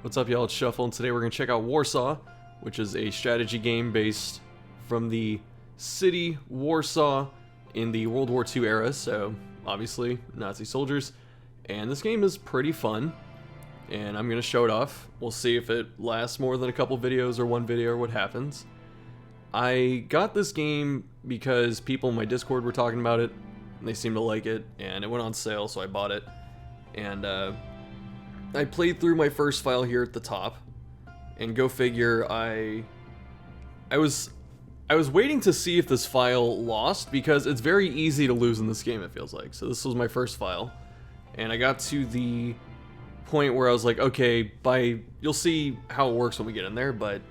What's up, y'all? It's Shuffle, and today we're going to check out Warsaw, which is a strategy game based from the city Warsaw in the World War II era, so obviously Nazi soldiers. And this game is pretty fun, and I'm going to show it off. We'll see if it lasts more than a couple videos or one video or what happens. I got this game because people in my Discord were talking about it, and they seemed to like it, and it went on sale, so I bought it. And I played through my first file here at the top, and go figure, I was waiting to see if this file lost, because it's very easy to lose in this game, it feels like. So this was my first file, and I got to the point where I was like, okay, you'll see how it works when we get in there, but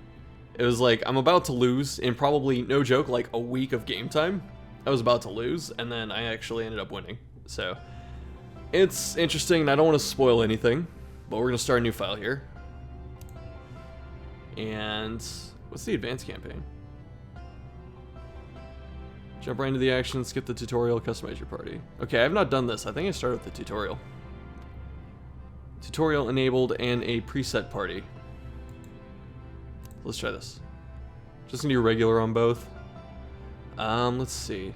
it was like, I'm about to lose in probably, no joke, like a week of game time. I was about to lose, and then I actually ended up winning. So it's interesting, and I don't want to spoil anything, but we're going to start a new file here. And what's the advanced campaign? Jump right into the action, skip the tutorial, customize your party. Okay, I have not done this. I think I started with the tutorial. Tutorial enabled and a preset party. Let's try this. Just gonna do regular on both. Let's see.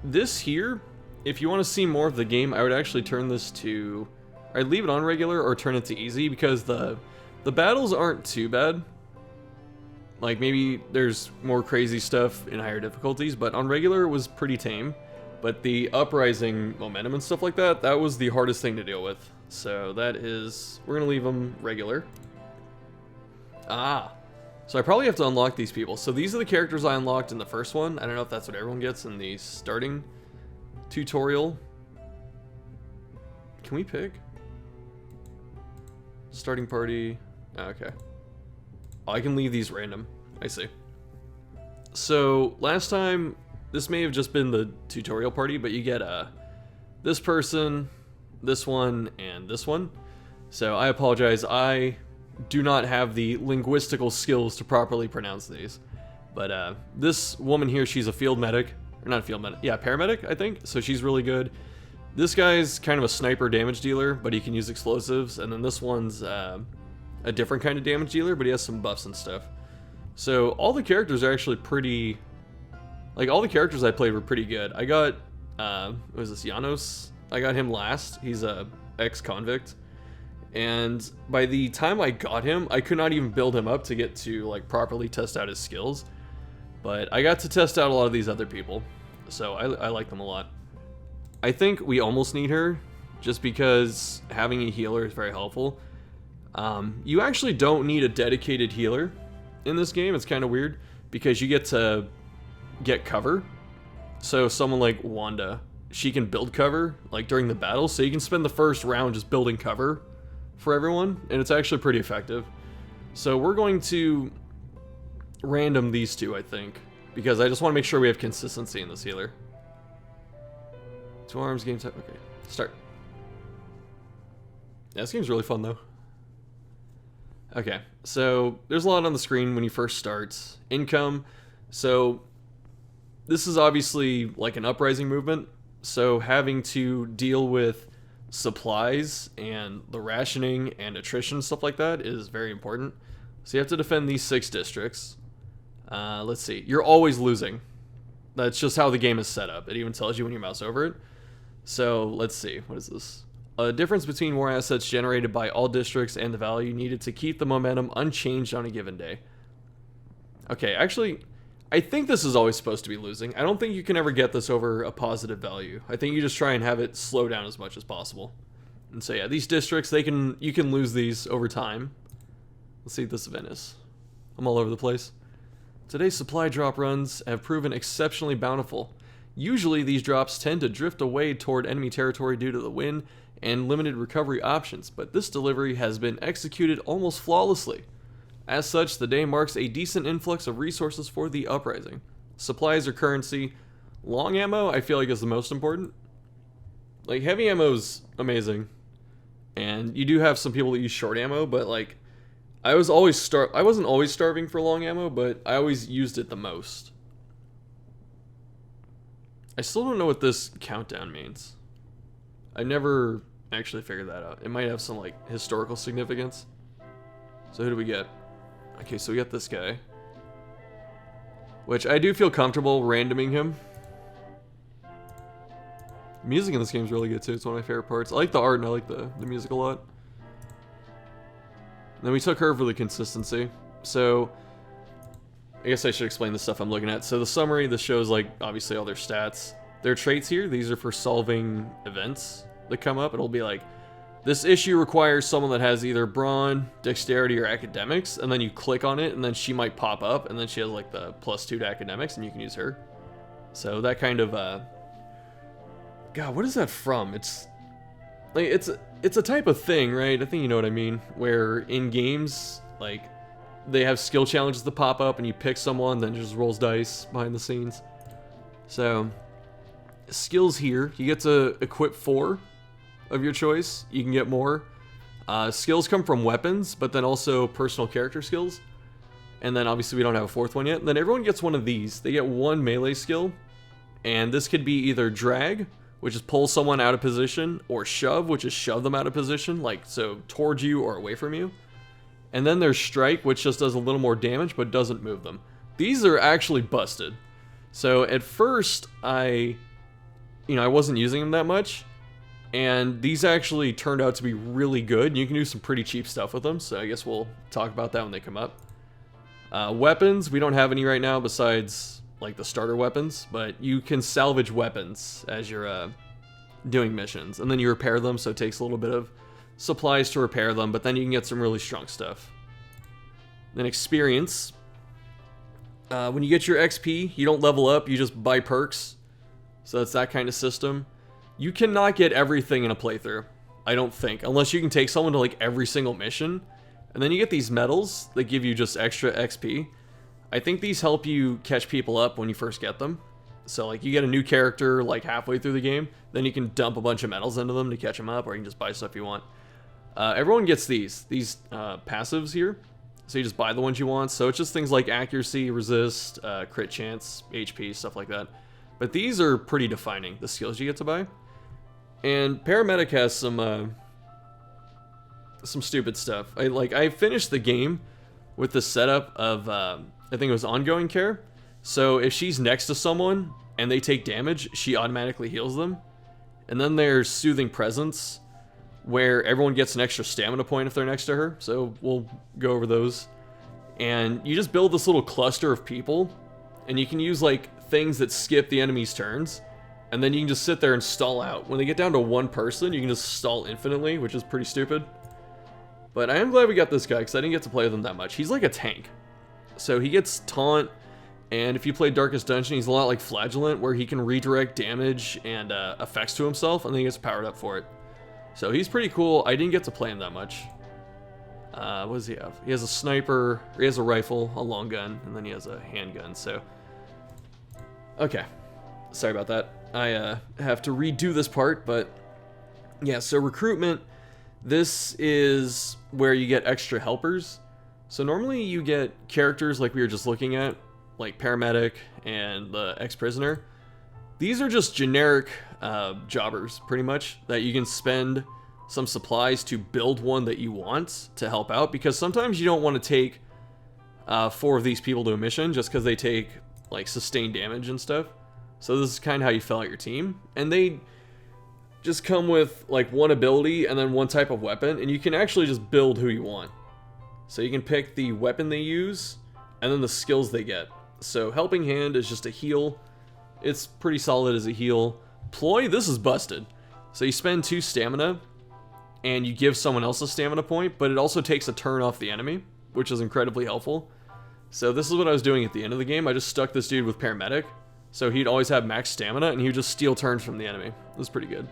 This here, if you want to see more of the game, I would actually turn this to... I'd leave it on regular or turn it to easy, because the battles aren't too bad. Like, maybe there's more crazy stuff in higher difficulties, but on regular it was pretty tame. But the uprising momentum and stuff like that, that was the hardest thing to deal with. So that is... we're gonna leave them regular. So I probably have to unlock these people. So these are the characters I unlocked in the first one. I don't know if that's what everyone gets in the starting tutorial. Can we pick? Starting party. Okay. Oh, I can leave these random. I see. So last time, this may have just been the tutorial party, but you get this person, this one, and this one. So I apologize. I do not have the linguistical skills to properly pronounce these. But this woman here, she's a field medic. Or not a field medic. Yeah, paramedic, I think. So she's really good. This guy's kind of a sniper damage dealer, but he can use explosives. And then this one's a different kind of damage dealer, but he has some buffs and stuff. So all the characters are actually pretty... like, all the characters I played were pretty good. I got... what was this? Janos? I got him last. He's a ex-convict. And by the time I got him, I could not even build him up to get to, like, properly test out his skills. But I got to test out a lot of these other people. So I like them a lot. I think we almost need her, just because having a healer is very helpful. You actually don't need a dedicated healer in this game. It's kind of weird, because you get to get cover. So someone like Wanda, she can build cover, like, during the battle. So you can spend the first round just building cover for everyone, and it's actually pretty effective. So we're going to random these two, I think, because I just want to make sure we have consistency in this healer. 2 arms, game type. Okay, start. Yeah, this game's really fun, though. Okay, so there's a lot on the screen when you first start. Income. So this is obviously like an uprising movement, so having to deal with supplies and the rationing and attrition, stuff like that, is very important. So you have to defend these 6 districts. Let's see. You're always losing. That's just how the game is set up. It even tells you when you mouse over it. So let's see. What is this? A difference between war assets generated by all districts and the value needed to keep the momentum unchanged on a given day. Okay, actually, I think this is always supposed to be losing. I don't think you can ever get this over a positive value. I think you just try and have it slow down as much as possible. And so yeah, these districts, you can lose these over time. Let's see what this event is. I'm all over the place. Today's supply drop runs have proven exceptionally bountiful. Usually these drops tend to drift away toward enemy territory due to the wind and limited recovery options, but this delivery has been executed almost flawlessly. As such, the day marks a decent influx of resources for the uprising. Supplies or currency. Long ammo, I feel like, is the most important. Like, heavy ammo's amazing, and you do have some people that use short ammo, but like, I wasn't always starving for long ammo, but I always used it the most. I still don't know what this countdown means. I've never actually figured that out. It might have some, like, historical significance. So who do we get? Okay, so we got this guy. Which I do feel comfortable randoming him. Music in this game is really good too. It's one of my favorite parts. I like the art and I like the music a lot. And then we took her for the consistency. So I guess I should explain the stuff I'm looking at. So the summary, this shows like obviously all their stats. Their traits here, these are for solving events that come up. It'll be like, this issue requires someone that has either brawn, dexterity, or academics, and then you click on it, and then she might pop up, and then she has like the +2 to academics, and you can use her. So that kind of, God, what is that from? It's like it's a type of thing, right? I think you know what I mean. Where in games, like they have skill challenges that pop up, and you pick someone, then it just rolls dice behind the scenes. So skills here, you get to equip 4 of your choice. You can get more. Skills come from weapons, but then also personal character skills. And then obviously we don't have a 4th one yet. And then everyone gets one of these. They get 1 melee skill, and this could be either drag, which is pull someone out of position, or shove, which is shove them out of position, like so towards you or away from you. And then there's strike, which just does a little more damage but doesn't move them. These are actually busted. So at first I wasn't using them that much, and these actually turned out to be really good. You can do some pretty cheap stuff with them, so I guess we'll talk about that when they come up. Weapons, we don't have any right now besides like the starter weapons, but you can salvage weapons as you're doing missions, and then you repair them, so it takes a little bit of supplies to repair them, but then you can get some really strong stuff. Then experience. When you get your XP, you don't level up, you just buy perks. So it's that kind of system. You cannot get everything in a playthrough, I don't think, unless you can take someone to like every single mission. And then you get these medals that give you just extra XP. I think these help you catch people up when you first get them. So like you get a new character like halfway through the game, then you can dump a bunch of medals into them to catch them up, or you can just buy stuff you want. Everyone gets these passives here. So you just buy the ones you want. So it's just things like accuracy, resist, crit chance, HP, stuff like that. But these are pretty defining, the skills you get to buy. And paramedic has some stupid stuff. I finished the game with the setup of I think it was ongoing care. So if she's next to someone and they take damage, she automatically heals them. And then there's soothing presence, where everyone gets an extra stamina point if they're next to her. So we'll go over those. And you just build this little cluster of people, and you can use like things that skip the enemy's turns, and then you can just sit there and stall out. When they get down to 1 person, you can just stall infinitely, which is pretty stupid. But I am glad we got this guy, because I didn't get to play with him that much. He's like a tank. So he gets taunt, and if you play Darkest Dungeon, he's a lot like Flagellant, where he can redirect damage and effects to himself, and then he gets powered up for it. So he's pretty cool. I didn't get to play him that much. What does he have? He has a sniper, or he has a rifle, a long gun, and then he has a handgun, so... Okay. Sorry about that. I have to redo this part, but... Yeah, so recruitment, this is where you get extra helpers. So normally you get characters like we were just looking at, like paramedic and the ex-prisoner. These are just generic jobbers, pretty much, that you can spend some supplies to build one that you want to help out, because sometimes you don't want to take 4 of these people to a mission just because they take like sustained damage and stuff. So this is kind of how you fill out your team, and they just come with like 1 ability and then 1 type of weapon, and you can actually just build who you want. So you can pick the weapon they use and then the skills they get. So Helping Hand is just a heal. It's pretty solid as a heal. Ploy, this is busted. So you spend 2 stamina and you give someone else a stamina point, but it also takes a turn off the enemy, which is incredibly helpful. So this is what I was doing at the end of the game. I just stuck this dude with paramedic, so he'd always have max stamina, and he would just steal turns from the enemy. It was pretty good.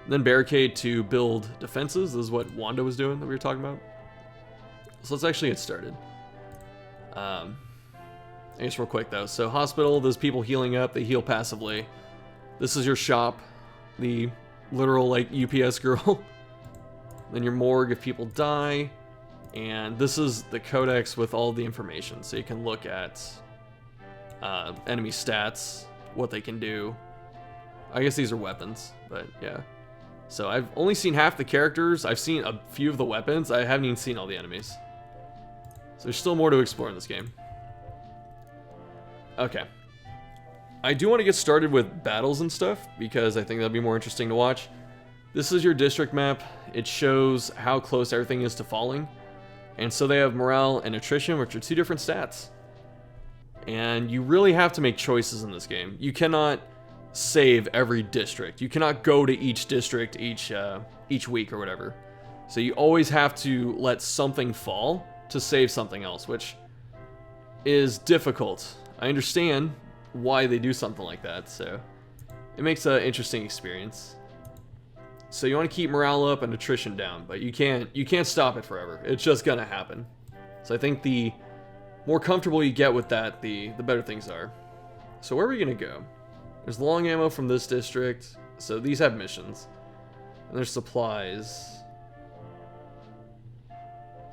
And then barricade to build defenses. This is what Wanda was doing that we were talking about. So let's actually get started. I guess real quick though. So hospital, there's people healing up. They heal passively. This is your shop, the literal like UPS girl. Then your morgue if people die. And this is the codex with all the information. So you can look at enemy stats, what they can do. I guess these are weapons, but yeah. So I've only seen half the characters. I've seen a few of the weapons. I haven't even seen all the enemies. There's still more to explore in this game. Okay. I do want to get started with battles and stuff, because I think that'll be more interesting to watch. This is your district map. It shows how close everything is to falling. And so they have morale and attrition, which are 2 different stats. And you really have to make choices in this game. You cannot save every district. You cannot go to each district each week or whatever. So you always have to let something fall to save something else, which is difficult. I understand why they do something like that, so it makes an interesting experience. So you want to keep morale up and attrition down, but you can't stop it forever. It's just gonna happen. So I think the more comfortable you get with that, the better things are. So where are we gonna go? There's long ammo from this district, so these have missions. And there's supplies.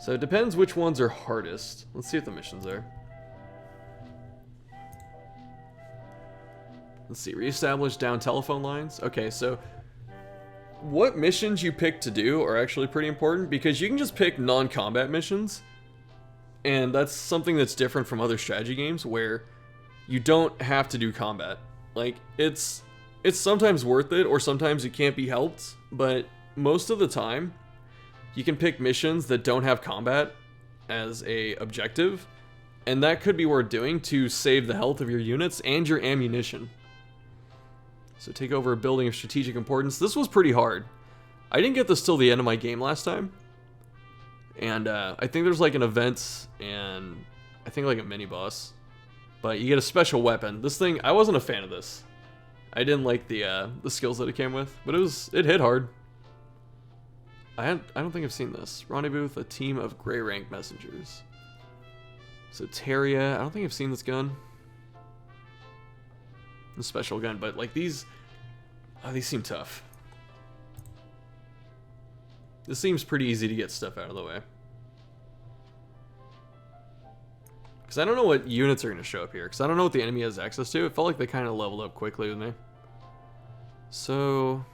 So it depends which ones are hardest. Let's see what the missions are. Let's see, reestablish down telephone lines. Okay, so what missions you pick to do are actually pretty important, because you can just pick non-combat missions, and that's something that's different from other strategy games where you don't have to do combat. Like, it's sometimes worth it, or sometimes it can't be helped, but most of the time you can pick missions that don't have combat as a objective, and that could be worth doing to save the health of your units and your ammunition. So take over a building of strategic importance. This was pretty hard. I didn't get this till the end of my game last time. And I think there's like an event and I think like a mini boss. But you get a special weapon. This thing, I wasn't a fan of this. I didn't like the skills that it came with, but it hit hard. I don't think I've seen this. Rendezvous with a team of gray rank messengers. So Teria, I don't think I've seen this gun. The special gun, but like these seem tough. This seems pretty easy to get stuff out of the way. Because I don't know what units are going to show up here, because I don't know what the enemy has access to. It felt like they kind of leveled up quickly with me. So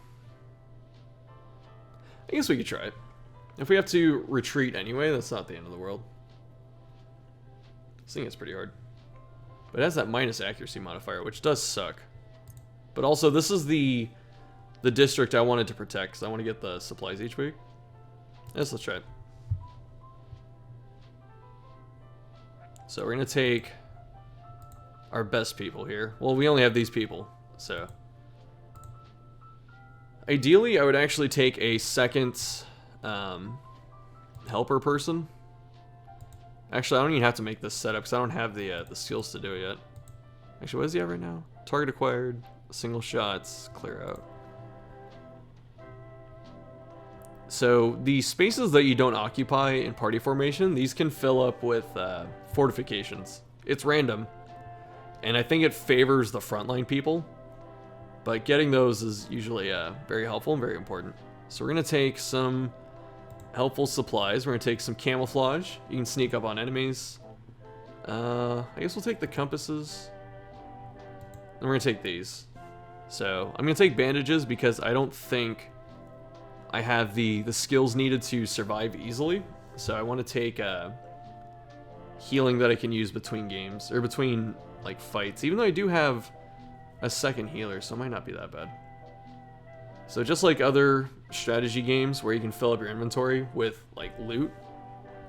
I guess we could try it. If we have to retreat anyway, that's not the end of the world. This thing is pretty hard. But it has that minus accuracy modifier, which does suck. But also, this is the district I wanted to protect, because I want to get the supplies each week. Yes, let's try it. So we're going to take our best people here. Well, we only have these people, so. Ideally, I would actually take a second helper person. Actually, I don't even have to make this setup because I don't have the skills to do it yet. Actually, what does he have right now? Target acquired, single shots, clear out. So the spaces that you don't occupy in party formation, these can fill up with fortifications. It's random, and I think it favors the frontline people. But getting those is usually very helpful and very important. So we're gonna take some helpful supplies. We're gonna take some camouflage. You can sneak up on enemies. I guess we'll take the compasses. And we're gonna take these. So I'm gonna take bandages because I don't think I have the skills needed to survive easily. So I want to take healing that I can use between games, or between like fights, even though I do have a second healer, so it might not be that bad. So just like other strategy games where you can fill up your inventory with like loot,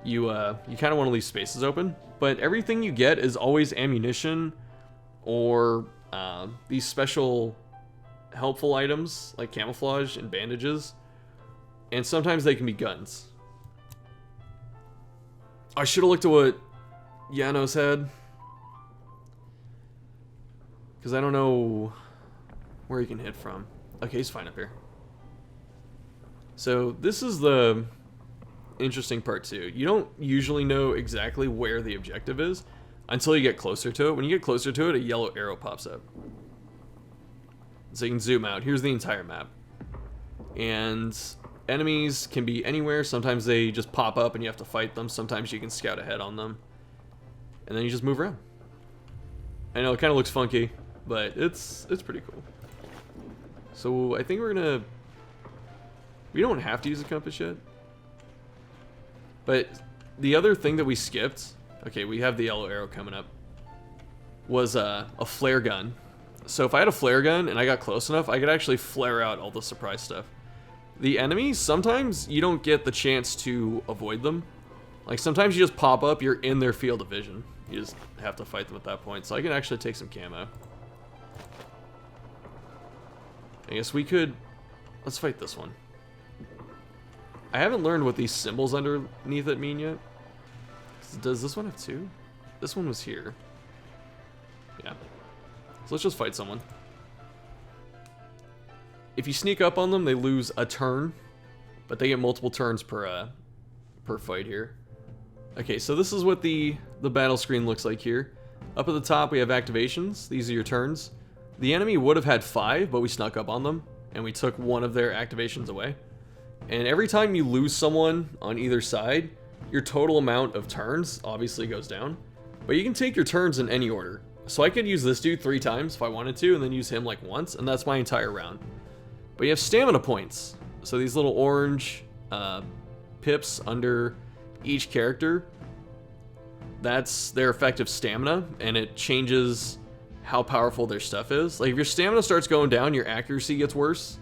you kind of want to leave spaces open, but everything you get is always ammunition or these special helpful items like camouflage and bandages, and sometimes they can be guns. I should have looked at what Janos had, because I don't know where he can hit from. Okay, he's fine up here. So this is the interesting part too. You don't usually know exactly where the objective is until you get closer to it. When you get closer to it, a yellow arrow pops up. So you can zoom out. Here's the entire map. And enemies can be anywhere. Sometimes they just pop up and you have to fight them. Sometimes you can scout ahead on them. And then you just move around. I know it kind of looks funky, but it's pretty cool. So I think we're gonna... We don't have to use a compass yet. But the other thing that we skipped Okay, we have the yellow arrow coming up. Was a flare gun. So if I had a flare gun and I got close enough, I could actually flare out all the surprise stuff. The enemies, sometimes you don't get the chance to avoid them. Like sometimes you just pop up, you're in their field of vision. You just have to fight them at that point. So I can actually take some camo. I guess we could... Let's fight this one. I haven't learned what these symbols underneath it mean yet. Does this one have two? This one was here. Yeah. So let's just fight someone. If you sneak up on them, they lose a turn, but they get multiple turns per fight here. Okay, so this is what the battle screen looks like here. Up at the top, we have activations. These are your turns. The enemy would have had 5, but we snuck up on them, and we took one of their activations away. And every time you lose someone on either side, your total amount of turns obviously goes down. But you can take your turns in any order. So I could use this dude 3 times if I wanted to, and then use him like once, and that's my entire round. But you have stamina points. So these little orange pips under each character, that's their effective stamina, and it changes how powerful their stuff is. Like if your stamina starts going down, your accuracy gets worse.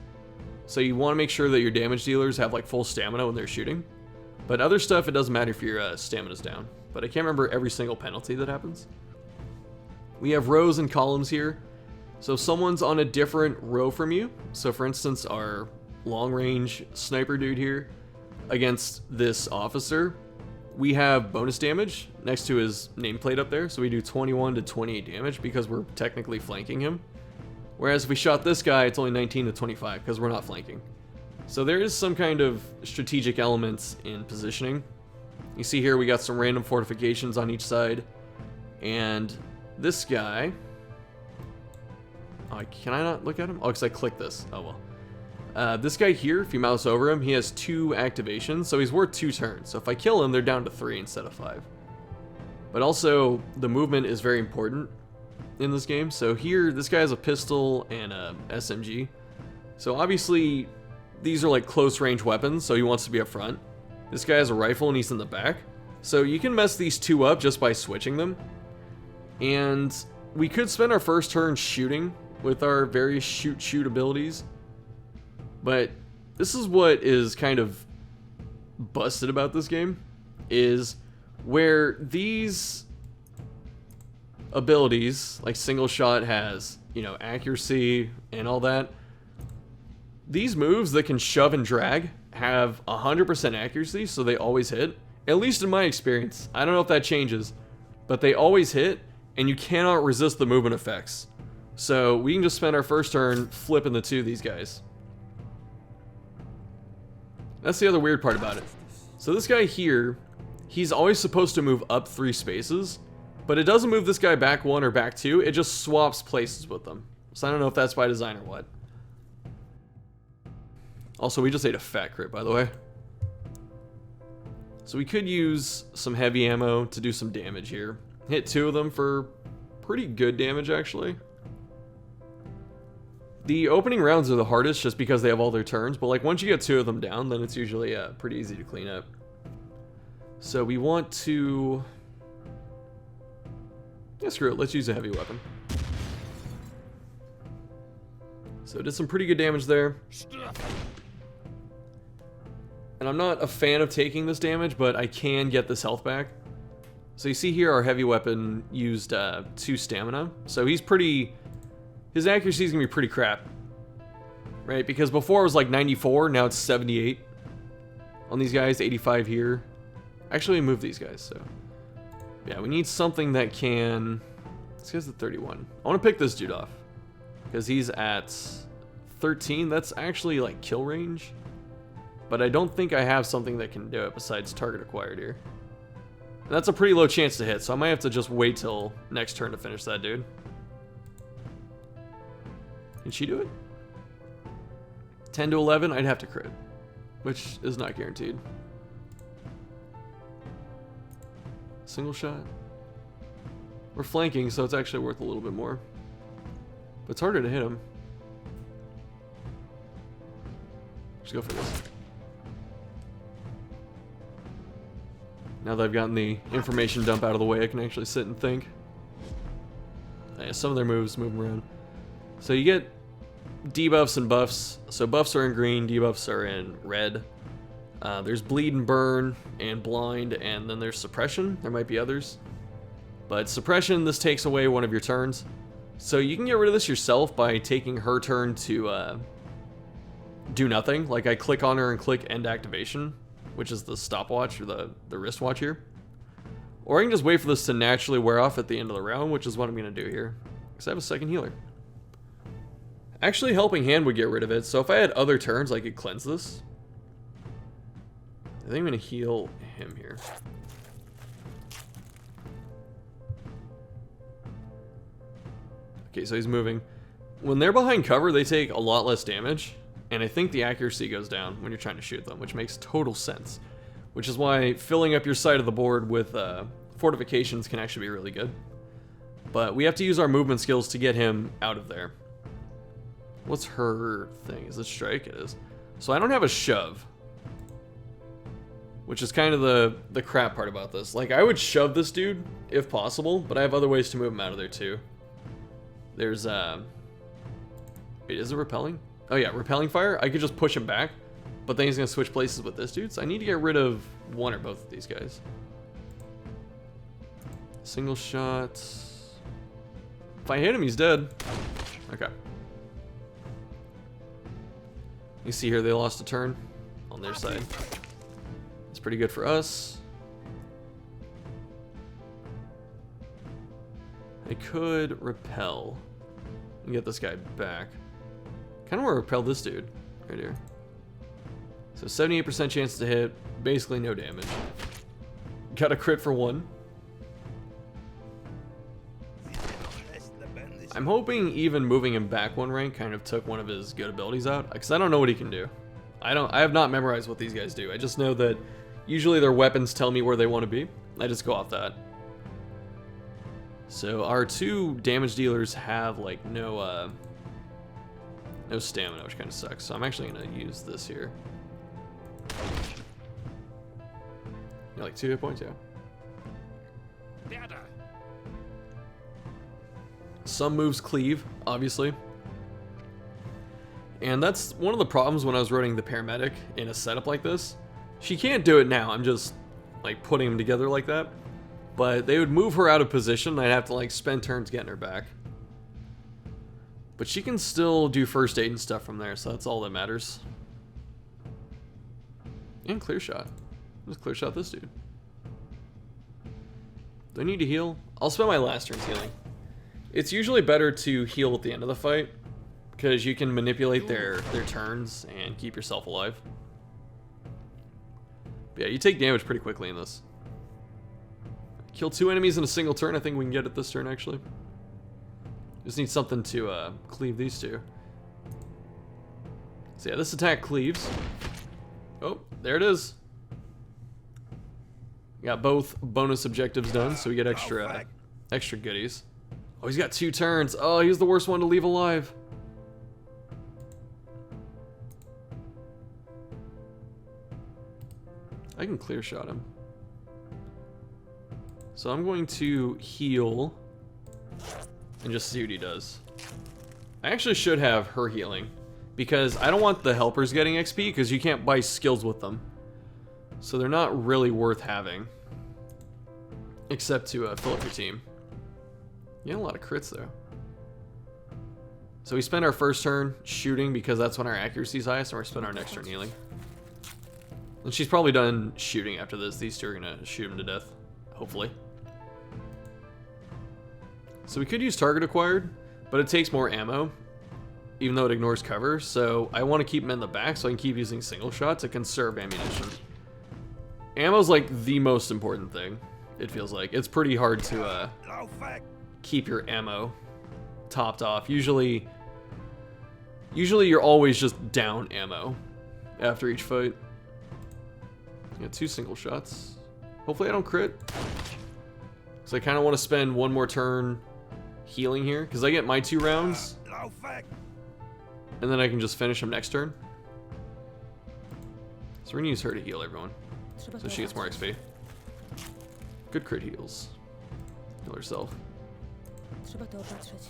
So you want to make sure that your damage dealers have like full stamina when they're shooting. But other stuff, it doesn't matter if your stamina's down. But I can't remember every single penalty that happens. We have rows and columns here. So if someone's on a different row from you, so for instance our long range sniper dude here against this officer, we have bonus damage next to his nameplate up there. So we do 21 to 28 damage because we're technically flanking him. Whereas if we shot this guy, it's only 19 to 25 because we're not flanking. So there is some kind of strategic elements in positioning. You see here we got some random fortifications on each side. And this guy... Oh, can I not look at him? Oh, because I clicked this. Oh, well. This guy here, if you mouse over him, he has 2 activations, so he's worth 2 turns. So if I kill him, they're down to 3 instead of 5. But also, the movement is very important in this game. So here, this guy has a pistol and a SMG. So obviously, these are like close range weapons, so he wants to be up front. This guy has a rifle and he's in the back. So you can mess these 2 up just by switching them. And we could spend our first turn shooting with our various shoot abilities. But this is what is kind of busted about this game, is where these abilities, like single shot has, you know, accuracy and all that. These moves that can shove and drag have 100% accuracy, so they always hit. At least in my experience. I don't know if that changes, but they always hit, and you cannot resist the movement effects. So we can just spend our first turn flipping the 2 of these guys. That's the other weird part about it. So this guy here, he's always supposed to move up 3 spaces, but it doesn't move this guy back 1 or back 2, it just swaps places with them. So I don't know if that's by design or what. Also, we just ate a fat crit, by the way. So we could use some heavy ammo to do some damage here. Hit 2 of them for pretty good damage, actually. The opening rounds are the hardest just because they have all their turns, but like once you get 2 of them down, then it's usually pretty easy to clean up. So we want to... Yeah, screw it. Let's use a heavy weapon. So it did some pretty good damage there. And I'm not a fan of taking this damage, but I can get this health back. So you see here our heavy weapon used 2 stamina. So he's pretty... His accuracy is going to be pretty crap. Right? Because before it was like 94, now it's 78. On these guys, 85 here. Actually, move these guys, so... Yeah, we need something that can... This guy's at 31. I want to pick this dude off. Because he's at 13. That's actually like kill range. But I don't think I have something that can do it besides target acquired here. And that's a pretty low chance to hit, so I might have to just wait till next turn to finish that dude. Can she do it? 10 to 11, I'd have to crit. Which is not guaranteed. Single shot. We're flanking, so it's actually worth a little bit more. But it's harder to hit him. Just go for this. Now that I've gotten the information dump out of the way, I can actually sit and think. Yeah, some of their moves move them around. So you get debuffs and buffs. So buffs are in green, debuffs are in red. There's bleed and burn and blind, and then there's suppression. There might be others. But suppression, this takes away one of your turns. So you can get rid of this yourself by taking her turn to do nothing. Like I click on her and click end activation, which is the stopwatch or the wristwatch here. Or I can just wait for this to naturally wear off at the end of the round, which is what I'm going to do here. Because I have a second healer. Actually, Helping Hand would get rid of it, so if I had other turns, I could cleanse this. I think I'm going to heal him here. Okay, so he's moving. When they're behind cover, they take a lot less damage, and I think the accuracy goes down when you're trying to shoot them, which makes total sense. Which is why filling up your side of the board with fortifications can actually be really good. But we have to use our movement skills to get him out of there. What's her thing? Is it strike? It is. So I don't have a shove. Which is kind of the crap part about this. Like, I would shove this dude, if possible, but I have other ways to move him out of there, too. There's, wait, is it repelling? Oh, yeah, repelling fire. I could just push him back, but then he's going to switch places with this dude, so I need to get rid of one or both of these guys. Single shot. If I hit him, he's dead. Okay. You see here, they lost a turn on their side. It's pretty good for us. I could repel and get this guy back. Kind of want to repel this dude right here. So 78% chance to hit, basically no damage. Got a crit for 1. I'm hoping even moving him back 1 rank kind of took one of his good abilities out, because I don't know what he can do. I have not memorized what these guys do. I just know that usually their weapons tell me where they want to be. I just go off that. So our 2 damage dealers have like no stamina, which kind of sucks. So I'm actually gonna use this here. Yeah, like 2 hit points, yeah. Some moves cleave, obviously. And that's one of the problems when I was running the paramedic in a setup like this. She can't do it now, I'm just like putting them together like that. But they would move her out of position, I'd have to like spend turns getting her back. But she can still do first aid and stuff from there, so that's all that matters. And clear shot. Just clear shot this dude. Do I need to heal? I'll spend my last turns healing. It's usually better to heal at the end of the fight, because you can manipulate their turns and keep yourself alive. But yeah, you take damage pretty quickly in this. Kill 2 enemies in a single turn. I think we can get it this turn, actually. Just need something to cleave these 2. So yeah, this attack cleaves. Oh, there it is. Got both bonus objectives done, so we get extra goodies. Oh, he's got 2 turns. Oh, he's the worst one to leave alive. I can clear shot him. So I'm going to heal and just see what he does. I actually should have her healing, because I don't want the helpers getting XP, because you can't buy skills with them. So they're not really worth having, except to fill up your team. You get a lot of crits though. So we spend our first turn shooting because that's when our accuracy is highest, and we spend our next turn healing. And she's probably done shooting after this. These 2 are gonna shoot him to death, hopefully. So we could use target acquired, but it takes more ammo, even though it ignores cover. So I want to keep him in the back so I can keep using single shot to conserve ammunition. Ammo's like the most important thing, it feels like. It's pretty hard to keep your ammo topped off. Usually you're always just down ammo after each fight. Got 2 single shots. Hopefully I don't crit. So I kind of want to spend 1 more turn healing here, because I get my 2 rounds. And then I can just finish him next turn. So we're going to use her to heal everyone, so she gets more XP. Good crit heals. Heal herself. Trzeba to opatrzeć.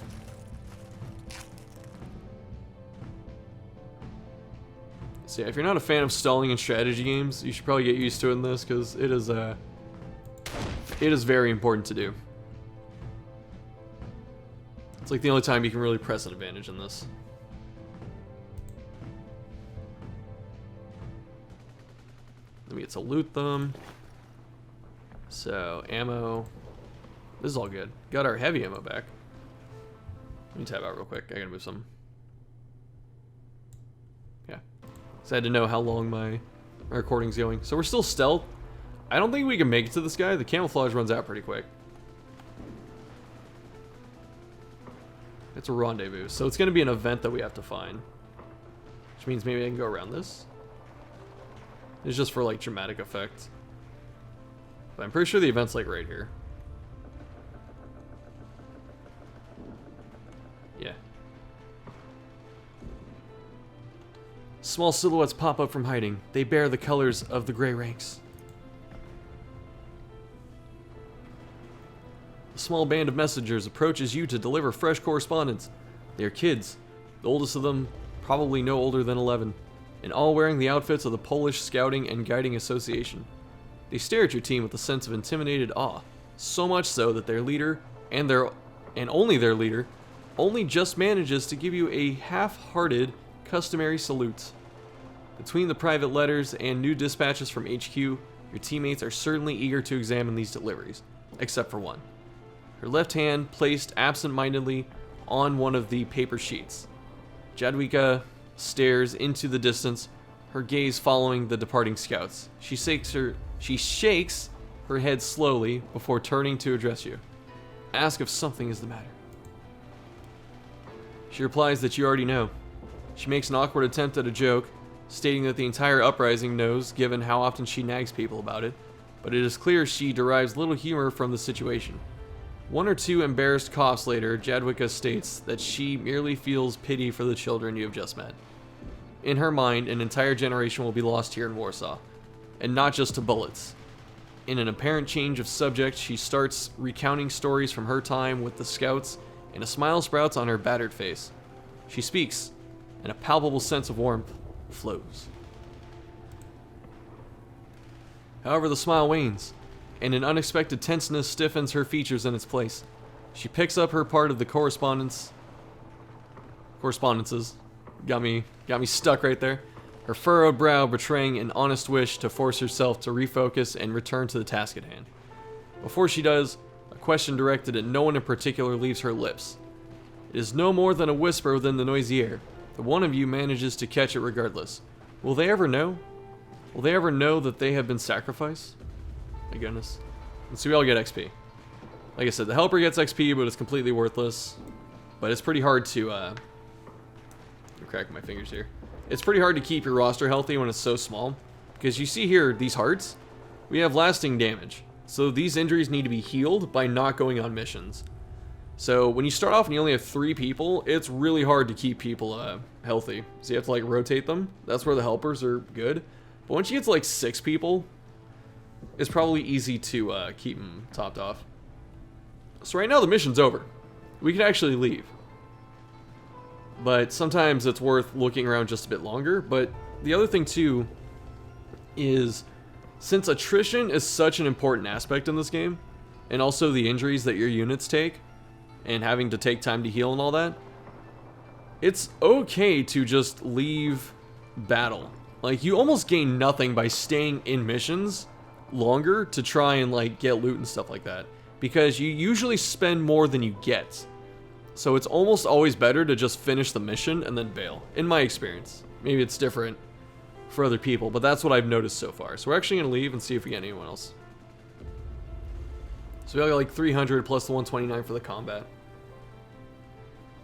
So yeah, if you're not a fan of stalling in strategy games, you should probably get used to it in this, because it is very important to do. It's like the only time you can really press an advantage in this. Then we get to loot them. So, ammo. This is all good. Got our heavy ammo back. Let me tab out real quick. I gotta move some. Yeah. So I had to know how long my recording's going. So we're still stealth. I don't think we can make it to this guy. The camouflage runs out pretty quick. It's a rendezvous. So it's gonna be an event that we have to find. Which means maybe I can go around this. It's just for like dramatic effect. But I'm pretty sure the event's like right here. Yeah. Small silhouettes pop up from hiding. They bear the colors of the gray ranks. A small band of messengers approaches you to deliver fresh correspondence. They are kids, the oldest of them probably no older than 11, and all wearing the outfits of the Polish Scouting and Guiding Association. They stare at your team with a sense of intimidated awe, so much so that their leader, and only their leader, only just manages to give you a half-hearted, customary salute. Between the private letters and new dispatches from HQ, your teammates are certainly eager to examine these deliveries, except for one. Her left hand placed absent-mindedly on one of the paper sheets. Jadwiga stares into the distance, her gaze following the departing scouts. She shakes her head slowly before turning to address you. Ask if something is the matter. She replies that you already know. She makes an awkward attempt at a joke, stating that the entire uprising knows, given how often she nags people about it, but it is clear she derives little humor from the situation. One or two embarrassed coughs later, Jadwiga states that she merely feels pity for the children you have just met. In her mind, an entire generation will be lost here in Warsaw, and not just to bullets. In an apparent change of subject, she starts recounting stories from her time with the scouts, and a smile sprouts on her battered face. She speaks, and a palpable sense of warmth flows. However, the smile wanes, and an unexpected tenseness stiffens her features in its place. She picks up her part of the correspondences. Got me stuck right there. Her furrowed brow betraying an honest wish to force herself to refocus and return to the task at hand. Before she does, a question directed at no one in particular leaves her lips. It is no more than a whisper within the noisy air, but one of you manages to catch it regardless. Will they ever know? Will they ever know that they have been sacrificed? My goodness. And so we all get XP. Like I said, the helper gets XP, but it's completely worthless. But it's pretty hard to, I'm cracking my fingers here. It's pretty hard to keep your roster healthy when it's so small. Because you see here, these hearts, we have lasting damage. So these injuries need to be healed by not going on missions. So when you start off and you only have 3 people, it's really hard to keep people healthy. So you have to like rotate them. That's where the helpers are good. But once you get to like 6 people, it's probably easy to keep them topped off. So right now the mission's over. We could actually leave. But sometimes it's worth looking around just a bit longer. But the other thing too is, since attrition is such an important aspect in this game, and also the injuries that your units take, and having to take time to heal and all that, it's okay to just leave battle. Like, you almost gain nothing by staying in missions longer to try and like get loot and stuff like that, because you usually spend more than you get. So it's almost always better to just finish the mission and then bail, in my experience. Maybe it's different for other people, but that's what I've noticed so far. So we're actually going to leave and see if we get anyone else. So we all got like 300 plus the 129 for the combat.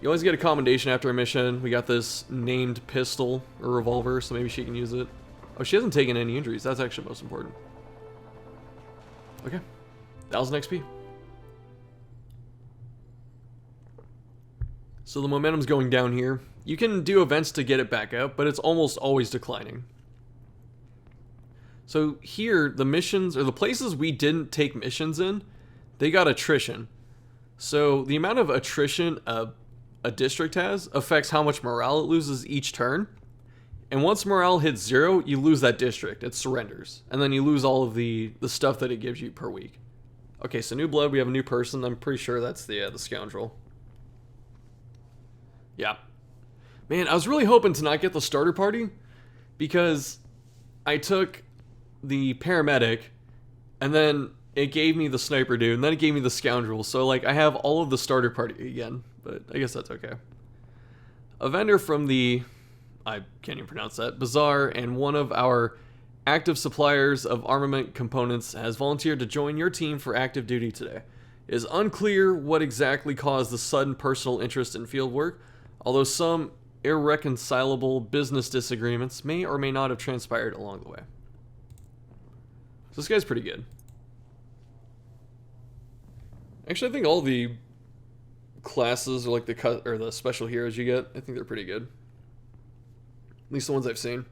You always get a commendation after a mission. We got this named pistol or revolver, so maybe she can use it. Oh, she hasn't taken any injuries. That's actually most important. Okay. 1,000 XP. So the momentum's going down here. You can do events to get it back up, but it's almost always declining. So here, the missions, or the places we didn't take missions in, they got attrition. So the amount of attrition a district has affects how much morale it loses each turn. And once morale hits 0, you lose that district. It surrenders. And then you lose all of the stuff that it gives you per week. Okay, so new blood, we have a new person. I'm pretty sure that's the scoundrel. Yeah. Man, I was really hoping to not get the starter party, because I took the paramedic, and then it gave me the sniper dude, and then it gave me the scoundrel. So, like, I have all of the starter party again, but I guess that's okay. A vendor from the, I can't even pronounce that, Bazaar, and one of our active suppliers of armament components has volunteered to join your team for active duty today. It is unclear what exactly caused the sudden personal interest in field work, although some irreconcilable business disagreements may or may not have transpired along the way. So this guy's pretty good. Actually, I think all the classes, or like the special heroes you get, I think they're pretty good. At least the ones I've seen.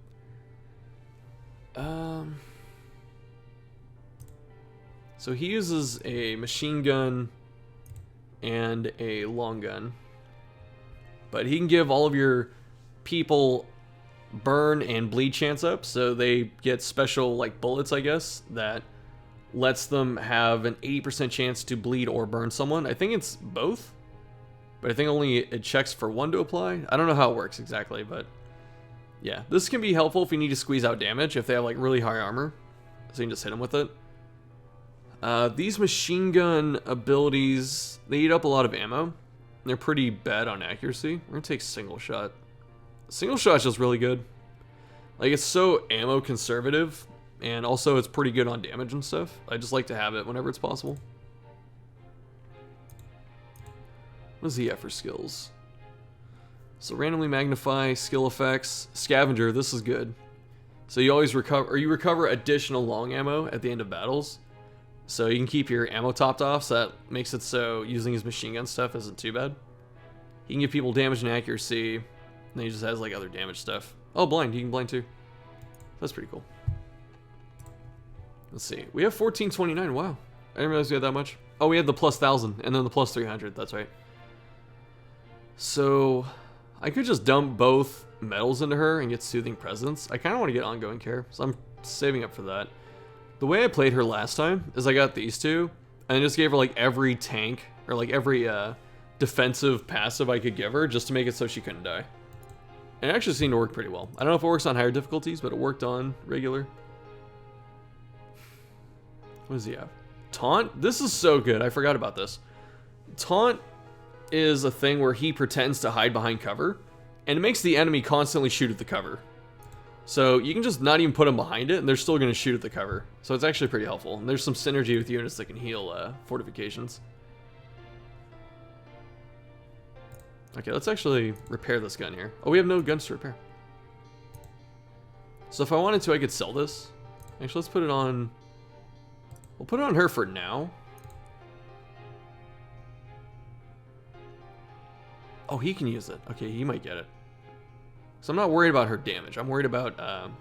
So he uses a machine gun and a long gun. But he can give all of your people burn and bleed chance up, so they get special, like, bullets, I guess, that lets them have an 80% chance to bleed or burn someone. I think it's both, but I think only it checks for one to apply. I don't know how it works exactly, but yeah. This can be helpful if you need to squeeze out damage, if they have, like, really high armor, so you can just hit them with it. These machine gun abilities, they eat up a lot of ammo. They're pretty bad on accuracy. We're gonna take single shot. Single shot's just really good. Like, it's so ammo conservative, and also it's pretty good on damage and stuff. I just like to have it whenever it's possible. What does he have for skills? So randomly magnify, skill effects, scavenger, this is good. So you always recover, or you recover additional long ammo at the end of battles. So you can keep your ammo topped off, so that makes it so using his machine gun stuff isn't too bad. He can give people damage and accuracy, and then he just has like other damage stuff. Oh, blind, he can blind too. That's pretty cool. Let's see, we have 1429, wow. I didn't realize we had that much. Oh, we had the plus 1000, and then the plus 300, that's right. So, I could just dump both medals into her and get Soothing Presence. I kind of want to get Ongoing Care, so I'm saving up for that. The way I played her last time is I got these two, and I just gave her like every tank, or like every defensive passive I could give her, just to make it so she couldn't die. And it actually seemed to work pretty well. I don't know if it works on higher difficulties, but it worked on regular. What does he have? Taunt? This is so good, I forgot about this. Taunt is a thing where he pretends to hide behind cover, and it makes the enemy constantly shoot at the cover. So you can just not even put them behind it, and they're still going to shoot at the cover. So it's actually pretty helpful. And there's some synergy with units that can heal fortifications. Okay, let's actually repair this gun here. Oh, we have no guns to repair. So if I wanted to, I could sell this. Actually, let's put it on... We'll put it on her for now. Oh, he can use it. Okay, he might get it. So I'm not worried about her damage. I'm worried about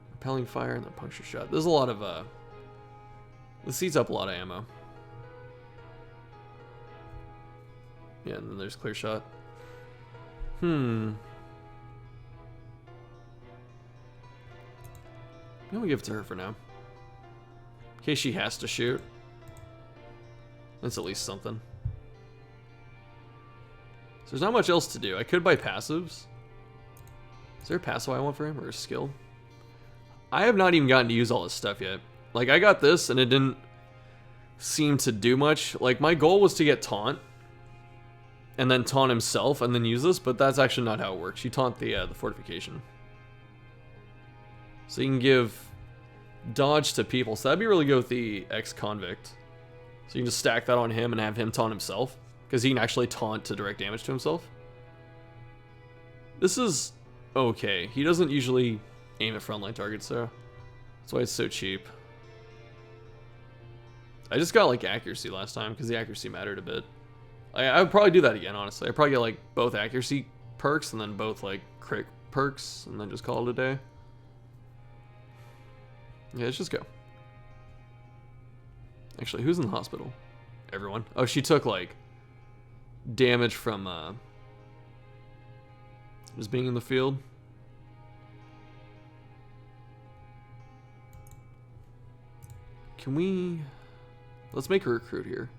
repelling fire and then puncture shot. There's a lot of this eats up a lot of ammo. Yeah, and then there's clear shot. I'm gonna give it to her for now. In case she has to shoot. That's at least something. So there's not much else to do. I could buy passives. Is there a passive I want for him, or a skill? I have not even gotten to use all this stuff yet. Like, I got this, and it didn't seem to do much. Like, my goal was to get Taunt, and then taunt himself, and then use this, but that's actually not how it works. You taunt the fortification. So you can give dodge to people. So that'd be really good with the ex-convict. So you can just stack that on him and have him taunt himself, because he can actually taunt to direct damage to himself. This is okay. He doesn't usually aim at frontline targets, so that's why it's so cheap. I just got like accuracy last time, because the accuracy mattered a bit. I would probably do that again, honestly. I'd probably get like both accuracy perks and then both like crit perks and then just call it a day. Yeah, let's just go. Actually, who's in the hospital? Everyone. Oh, she took, like, damage from, just being in the field. Can we... Let's make a recruit here.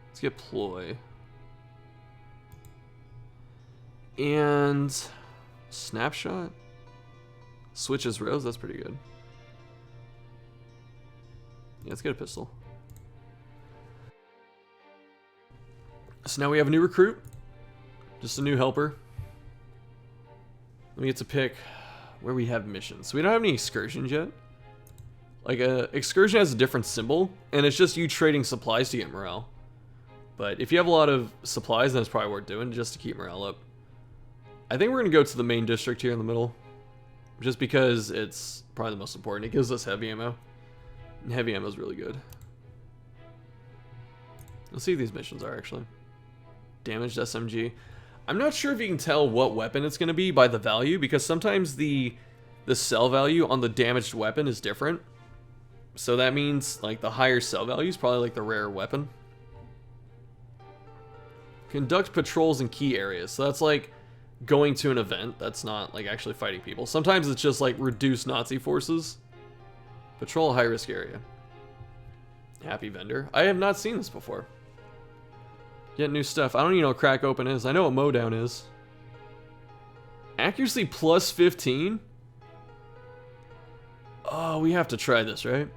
Let's get ploy. And... Snapshot? Switches rows, that's pretty good. Yeah, let's get a pistol. So now we have a new recruit. Just a new helper. Then we get to pick where we have missions. So we don't have any excursions yet. Like, excursion has a different symbol, and it's just you trading supplies to get morale. But if you have a lot of supplies, then it's probably worth doing just to keep morale up. I think we're going to go to the main district here in the middle. Just because it's probably the most important. It gives us heavy ammo. And heavy ammo is really good. Let's see what these missions are, actually. Damaged SMG. I'm not sure if you can tell what weapon it's going to be by the value, because sometimes the sell value on the damaged weapon is different. So that means, like, the higher sell value is probably, like, the rare weapon. Conduct patrols in key areas. So that's, like, going to an event. That's not, like, actually fighting people. Sometimes it's just, like, reduce Nazi forces. Patrol a high-risk area. Happy vendor. I have not seen this before. Get new stuff. I don't even know what crack open is. I know what mowdown is. Accuracy plus 15? Oh, we have to try this, right?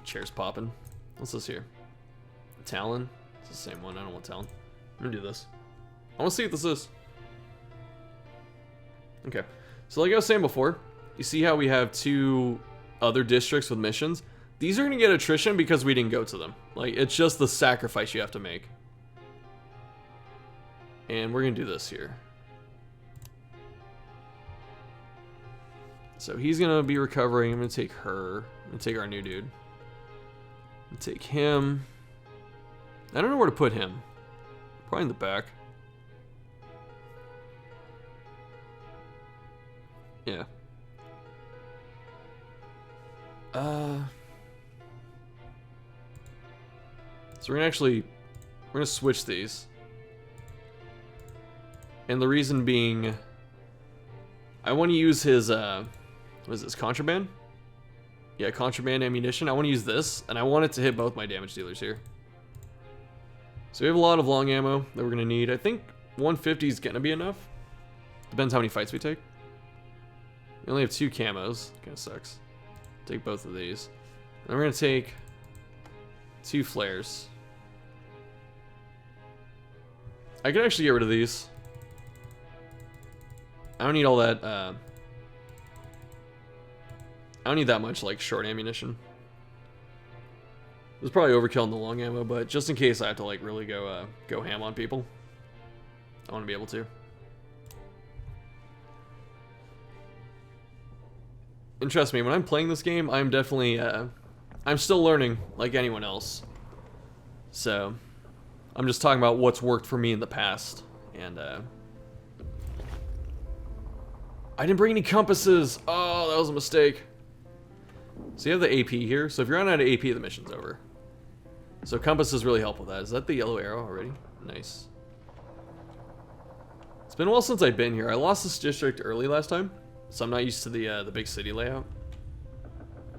Chair's popping. What's this here? Talon? It's the same one. I don't want Talon. I'm gonna do this. I want to see what this is. Okay. So like I was saying before, you see how we have two other districts with missions? These are going to get attrition because we didn't go to them. Like, it's just the sacrifice you have to make. And we're going to do this here. So he's going to be recovering. I'm going to take her. I'm going to take our new dude. I'm going to take him. I don't know where to put him. Probably in the back. Yeah. So we're gonna switch these. And the reason being, I want to use his, what is this, contraband? Yeah, contraband ammunition. I want to use this, and I want it to hit both my damage dealers here. So we have a lot of long ammo that we're gonna need. I think 150 is gonna be enough. Depends how many fights we take. We only have 2 camos. Kinda sucks. Take both of these. And we're gonna take 2 flares. I could actually get rid of these. I don't need all that, I don't need that much, like, short ammunition. It was probably overkill in the long ammo, but just in case I have to, like, really go ham on people, I want to be able to. And trust me, when I'm playing this game, I'm definitely, I'm still learning like anyone else. So, I'm just talking about what's worked for me in the past. And, I didn't bring any compasses. Oh, that was a mistake. So you have the AP here. So if you're on out of AP, the mission's over. So compasses really help with that. Is that the yellow arrow already? Nice. It's been a while since I've been here. I lost this district early last time. So I'm not used to the big city layout.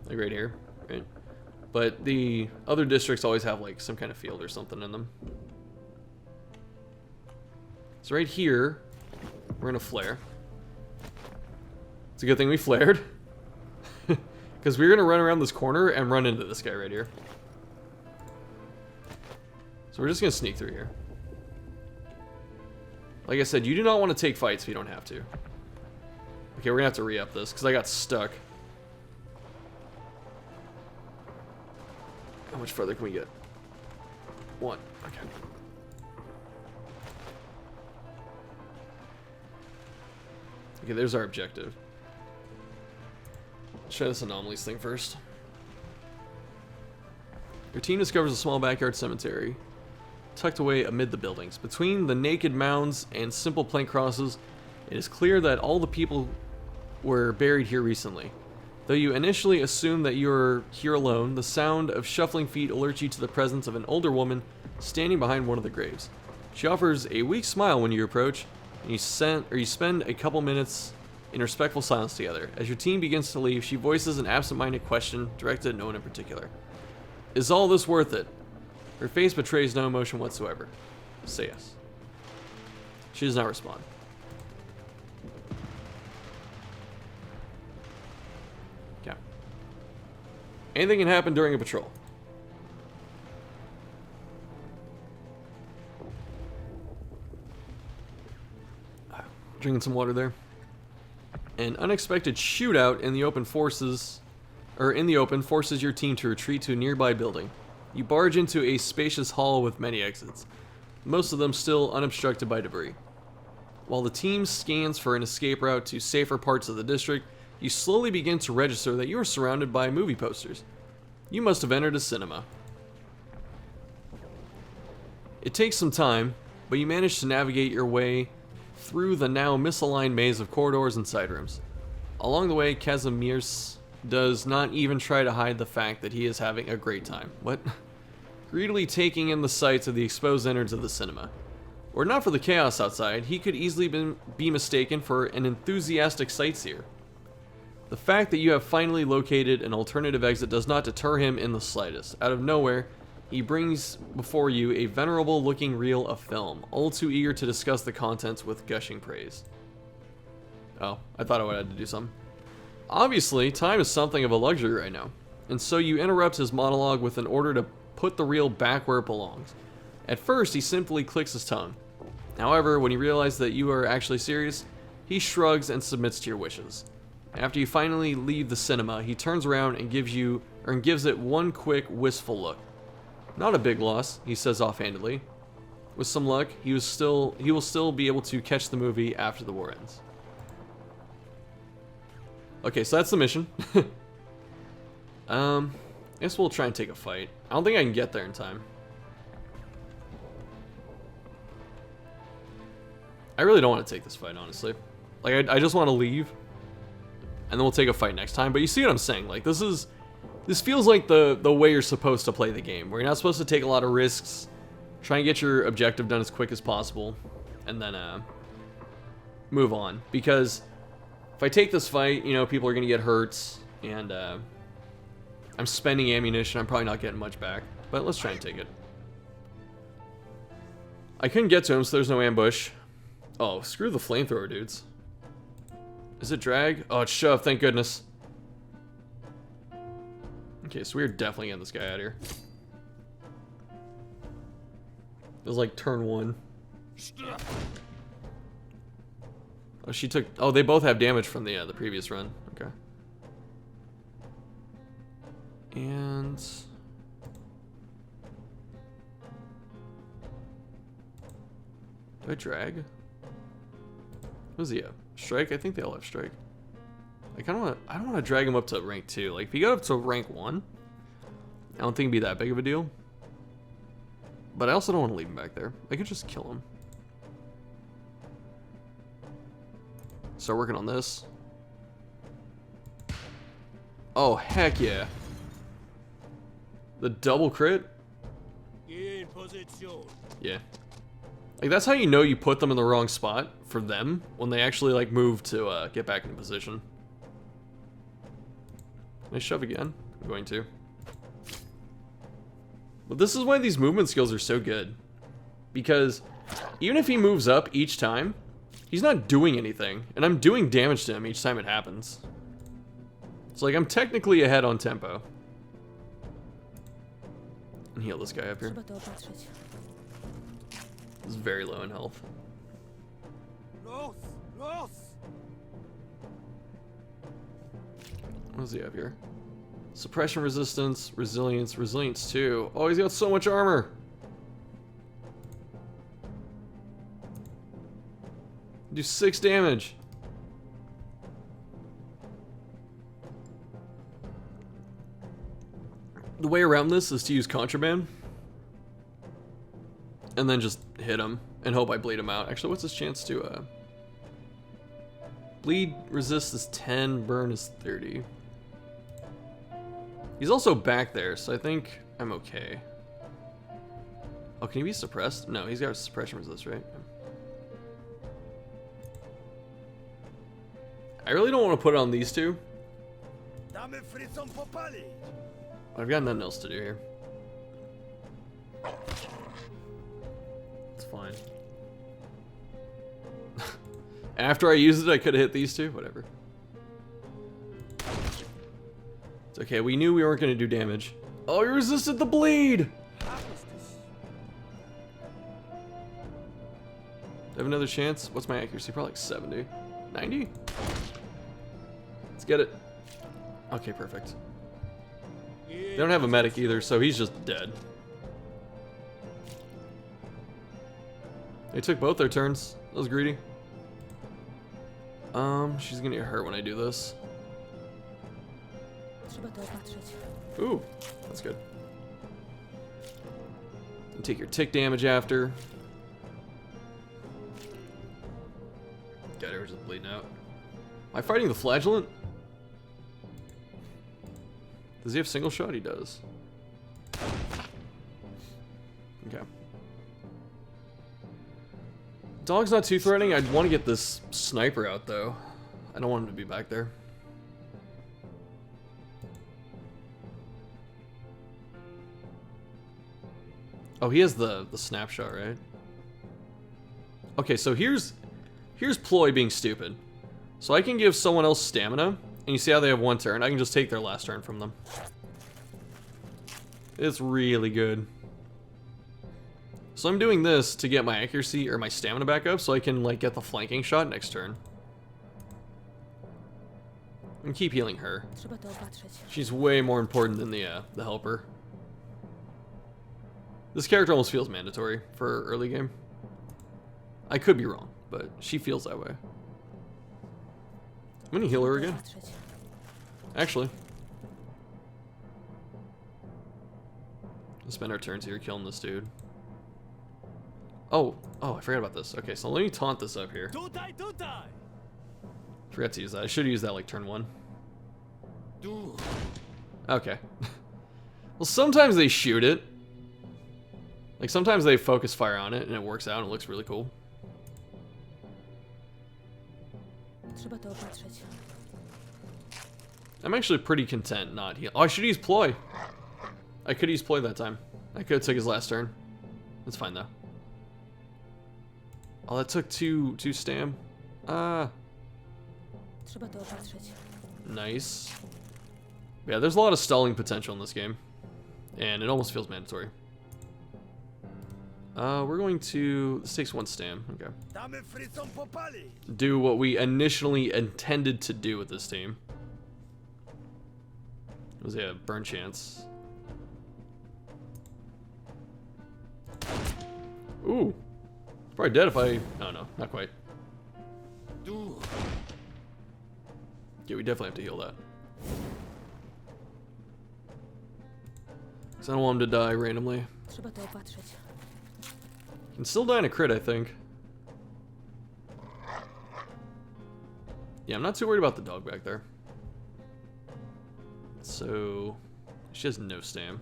Like right here, right? But the other districts always have like some kind of field or something in them. So right here, we're gonna flare. It's a good thing we flared. Because we're gonna run around this corner and run into this guy right here. So we're just gonna sneak through here. Like I said, you do not want to take fights if you don't have to. Okay, we're gonna have to re-up this because I got stuck. How much further can we get? 1. Okay. Okay, there's our objective. Let's try this anomalies thing first. Your team discovers a small backyard cemetery tucked away amid the buildings. Between the naked mounds and simple plank crosses, it is clear that all the people were buried here recently. Though you initially assume that you're here alone, the sound of shuffling feet alerts you to the presence of an older woman standing behind one of the graves. She offers a weak smile when you approach, and you spend a couple minutes in respectful silence together. As your team begins to leave, she voices an absent-minded question directed at no one in particular. Is all this worth it? Her face betrays no emotion whatsoever. Say yes. She does not respond. Okay. Anything can happen during a patrol. Drinking some water there. An unexpected shootout in the open forces your team to retreat to a nearby building. You barge into a spacious hall with many exits, most of them still unobstructed by debris. While the team scans for an escape route to safer parts of the district, you slowly begin to register that you are surrounded by movie posters. You must have entered a cinema. It takes some time, but you manage to navigate your way through the now misaligned maze of corridors and side rooms. Along the way, Kazimierz does not even try to hide the fact that he is having a great time. What? Greedily taking in the sights of the exposed innards of the cinema. Were it not for the chaos outside, he could easily be mistaken for an enthusiastic sightseer. The fact that you have finally located an alternative exit does not deter him in the slightest. Out of nowhere, he brings before you a venerable-looking reel of film, all too eager to discuss the contents with gushing praise. Oh, I thought I would have to do something. Obviously, time is something of a luxury right now, and so you interrupt his monologue with an order to put the reel back where it belongs. At first, he simply clicks his tongue. However, when he realizes that you are actually serious, he shrugs and submits to your wishes. After you finally leave the cinema, he turns around and gives it one quick, wistful look. Not a big loss, he says offhandedly. With some luck, he will still be able to catch the movie after the war ends. Okay, so that's the mission. I guess we'll try and take a fight. I don't think I can get there in time. I really don't want to take this fight, honestly. Like, I just want to leave, and then we'll take a fight next time. But you see what I'm saying? Like, this feels like the way you're supposed to play the game, where you're not supposed to take a lot of risks, try and get your objective done as quick as possible, and then move on. Because if I take this fight, you know, people are gonna get hurt, and I'm spending ammunition. I'm probably not getting much back, but let's try and take it. I couldn't get to him, so there's no ambush. Oh, screw the flamethrower, dudes. Is it drag? Oh, it's shove, thank goodness. Okay, so we're definitely getting this guy out of here. It was like turn one. Oh, she took... Oh, they both have damage from the previous run. Okay. And... do I drag? Who's he at? Strike? I think they all have strike. I don't want to drag him up to rank 2. Like, if he got up to rank 1, I don't think it'd be that big of a deal. But I also don't want to leave him back there. I could just kill him. Start working on this. Oh, heck yeah. The double crit? Yeah. Like, that's how you know you put them in the wrong spot for them, when they actually, like, move to get back into position. Can I shove again? I'm going to. But this is why these movement skills are so good. Because even if he moves up each time, he's not doing anything. And I'm doing damage to him each time it happens. It's like I'm technically ahead on tempo. And heal this guy up here. He's very low in health. What does he have here? Suppression resistance, resilience, resilience 2. Oh, he's got so much armor. Do 6 damage. The way around this is to use contraband. And then just hit him and hope I bleed him out. Actually, what's his chance to Bleed resist is 10, burn is 30. He's also back there, so I think I'm okay. Oh, can he be suppressed? No, he's got a suppression resist, right? I really don't want to put it on these two. I've got nothing else to do here. It's fine. After I used it, I could have hit these two. Whatever. It's okay. We knew we weren't going to do damage. Oh, he resisted the bleed! Do I have another chance? What's my accuracy? Probably like 70. 90? Let's get it. Okay, perfect. They don't have a medic either, so he's just dead. They took both their turns. That was greedy. She's gonna get hurt when I do this. Ooh, that's good. And take your tick damage after. God, we're just bleeding out. Am I fighting the flagellant? Does he have single shot? He does. Okay. Dog's not too threatening. I'd want to get this sniper out though. I don't want him to be back there. Oh, he has the snapshot, right? Okay, so here's ploy being stupid. So I can give someone else stamina, and you see how they have one turn. I can just take their last turn from them. It's really good. So I'm doing this to get my accuracy or my stamina back up so I can like get the flanking shot next turn. And keep healing her. She's way more important than the helper. This character almost feels mandatory for early game. I could be wrong, but she feels that way. I'm gonna heal her again. Actually. Let's spend our turns here killing this dude. Oh, I forgot about this. Okay, so let me taunt this up here. Forgot to use that. I should have used that like turn 1. Okay. Well, sometimes they shoot it. Like sometimes they focus fire on it and it works out and it looks really cool. I'm actually pretty content not heal. Oh, I should use ploy. I could use ploy that time. I could have took his last turn. That's fine though. Oh, that took two stam. Nice. Yeah, there's a lot of stalling potential in this game. And it almost feels mandatory. We're going to... This takes 1 stam. Okay. Do what we initially intended to do with this team. Was a burn chance. Ooh. Probably dead if I... Oh, no. Not quite. Yeah, we definitely have to heal that. Because I don't want him to die randomly. Can still die in a crit, I think. Yeah, I'm not too worried about the dog back there. So... She has no stam.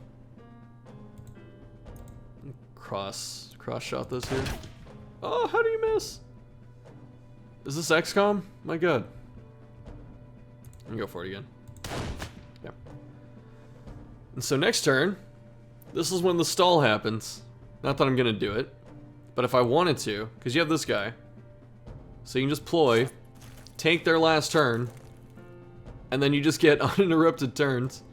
Cross shot this here. Oh, how do you miss? Is this XCOM? My god. Let me go for it again. Yeah. And so next turn, this is when the stall happens. Not that I'm gonna do it, but if I wanted to, because you have this guy, so you can just ploy, take their last turn, and then you just get uninterrupted turns.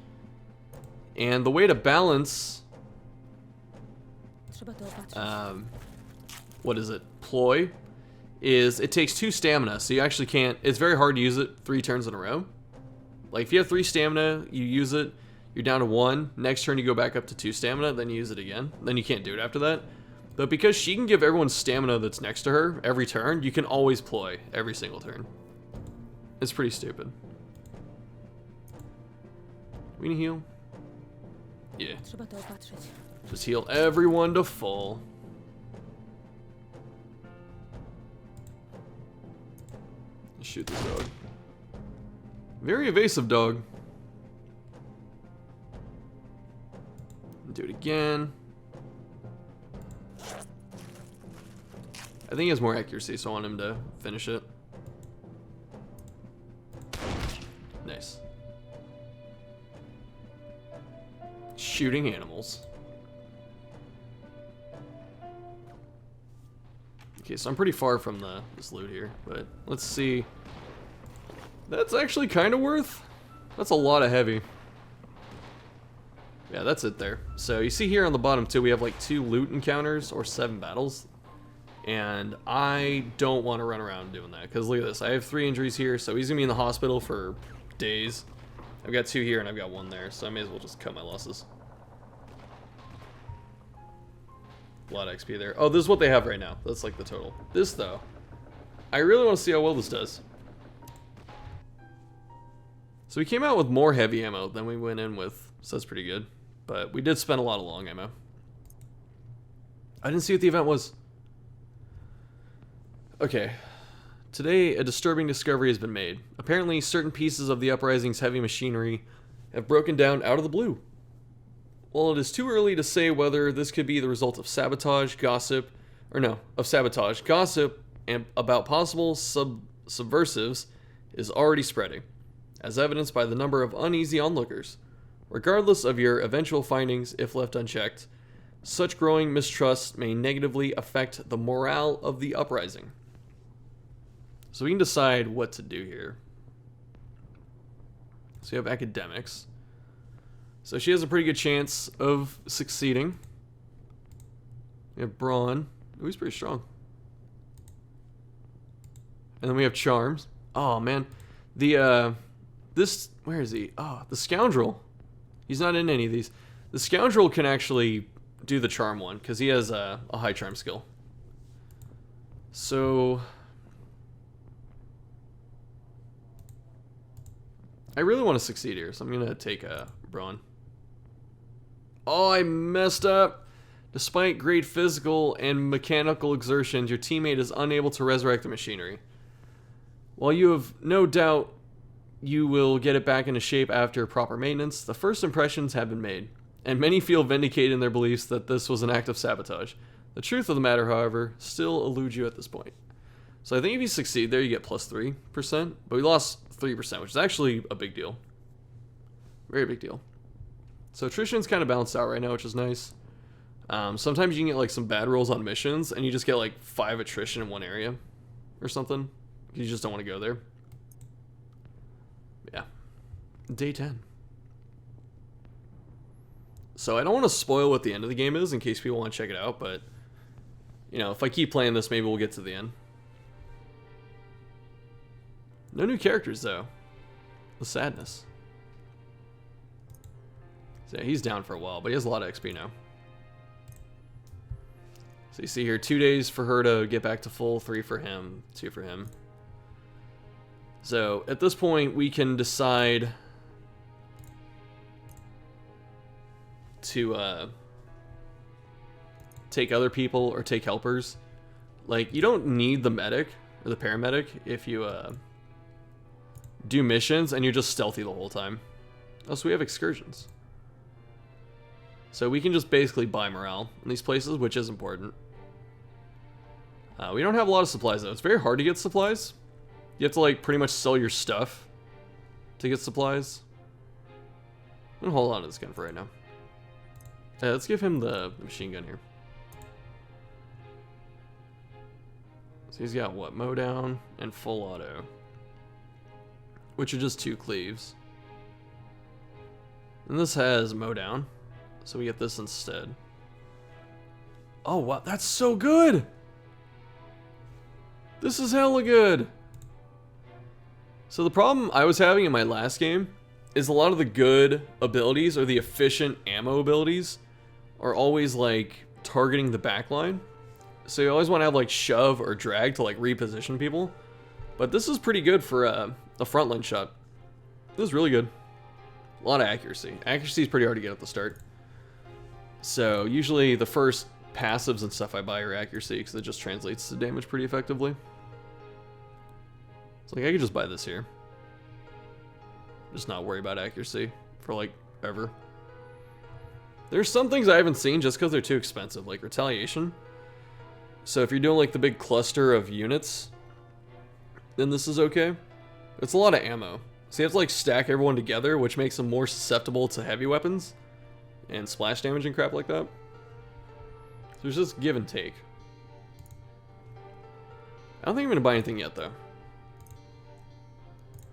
And the way to balance, what is it? Ploy is it takes 2 stamina, so you actually can't. It's very hard to use it 3 turns in a row. Like if you have 3 stamina, you use it, you're down to 1. Next turn you go back up to 2 stamina, then you use it again. Then you can't do it after that. But because she can give everyone stamina that's next to her every turn, you can always ploy every single turn. It's pretty stupid. We need to heal. Yeah. Just heal everyone to full. Shoot this dog. Very evasive dog. Do it again. I think he has more accuracy, so I want him to finish it. Nice. Shooting animals. Okay, so I'm pretty far from this loot here, but let's see. That's actually kind of worth. That's a lot of heavy. Yeah, that's it there. So you see here on the bottom too, we have like 2 loot encounters or 7 battles. And I don't want to run around doing that, because look at this. I have 3 injuries here, so he's going to be in the hospital for days. I've got 2 here and I've got 1 there, so I may as well just cut my losses. A lot of XP there. Oh, this is what they have right now. That's like the total. This, though, I really want to see how well this does. So we came out with more heavy ammo than we went in with, so that's pretty good. But we did spend a lot of long ammo. I didn't see what the event was. Okay. Today, a disturbing discovery has been made. Apparently, certain pieces of the Uprising's heavy machinery have broken down out of the blue. While it is too early to say whether this could be the result of sabotage, gossip, and about possible subversives is already spreading, as evidenced by the number of uneasy onlookers. Regardless of your eventual findings, if left unchecked, such growing mistrust may negatively affect the morale of the Uprising. So we can decide what to do here. So you have academics. So she has a pretty good chance of succeeding. We have brawn. Oh, he's pretty strong. And then we have charms. Oh man, where is he? Oh, the scoundrel. He's not in any of these. The scoundrel can actually do the charm one because he has a high charm skill. So I really want to succeed here, so I'm gonna take brawn. Oh, I messed up. Despite great physical and mechanical exertions, your teammate is unable to resurrect the machinery. While you have no doubt you will get it back into shape after proper maintenance, the first impressions have been made, and many feel vindicated in their beliefs that this was an act of sabotage. The truth of the matter, however, still eludes you at this point. So I think if you succeed there, you get plus 3%, but we lost 3%, which is actually a big deal. Very big deal. So attrition's kind of balanced out right now, which is nice. Sometimes you can get like some bad rolls on missions, and you just get like 5 attrition in one area or something. You just don't want to go there. Yeah. Day 10. So I don't want to spoil what the end of the game is in case people want to check it out, but you know, if I keep playing this, maybe we'll get to the end. No new characters though. The sadness. So yeah, he's down for a while, but he has a lot of XP now. So you see here, 2 days for her to get back to full, 3 for him, 2 for him. So at this point, we can decide to take other people or take helpers. Like, you don't need the medic or the paramedic if you do missions and you're just stealthy the whole time. Oh, so we have excursions. So we can just basically buy morale in these places, which is important. We don't have a lot of supplies though. It's very hard to get supplies. You have to like pretty much sell your stuff to get supplies. I'm gonna hold on to this gun for right now. Let's give him the machine gun here. So he's got what? Mow down and full auto, which are just 2 cleaves. And this has mow down, so we get this instead. Oh wow, that's so good! This is hella good! So the problem I was having in my last game is a lot of the good abilities, or the efficient ammo abilities, are always like targeting the backline. So you always want to have like shove or drag to like reposition people. But this is pretty good for a frontline shot. This is really good. A lot of accuracy. Accuracy is pretty hard to get at the start. So usually the first passives and stuff I buy are accuracy because it just translates to damage pretty effectively. It's like I could just buy this here. Just not worry about accuracy for like ever. There's some things I haven't seen just because they're too expensive, like retaliation. So if you're doing like the big cluster of units, then this is okay. It's a lot of ammo. So you have to like stack everyone together, which makes them more susceptible to heavy weapons and splash damage and crap like that. So there's just give and take. I don't think I'm gonna buy anything yet though.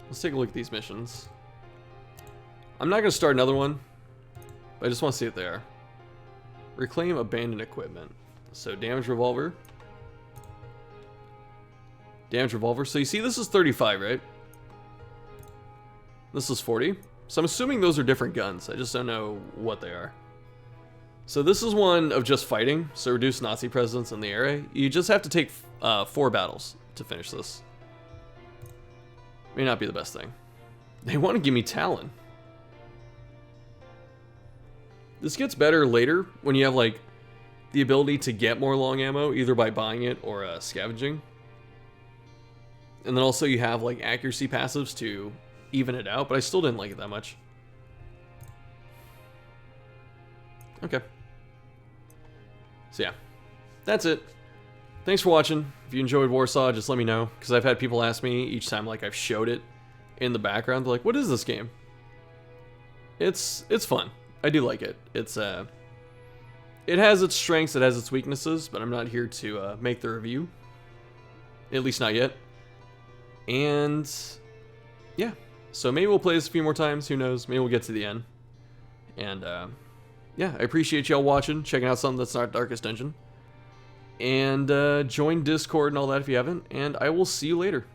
Let's take a look at these missions. I'm not gonna start another one, but I just want to see what they are. Reclaim abandoned equipment. So damage revolver. Damage revolver. So you see this is 35, right? This is 40. So I'm assuming those are different guns. I just don't know what they are. So this is one of just fighting. So reduce Nazi presence in the area. You just have to take 4 battles to finish this. May not be the best thing. They want to give me Talon. This gets better later when you have like the ability to get more long ammo, either by buying it or scavenging. And then also you have like accuracy passives to even it out, but I still didn't like it that much. Okay. So yeah, that's it. Thanks for watching. If you enjoyed Warsaw, just let me know, because I've had people ask me each time like I've showed it in the background. They're like, what is this game? It's fun. I do like it. It has its strengths, it has its weaknesses, but I'm not here to make the review. At least not yet. And yeah, so maybe we'll play this a few more times, who knows, maybe we'll get to the end. And yeah, I appreciate y'all watching, checking out something that's not Darkest Dungeon. And join Discord and all that if you haven't, and I will see you later.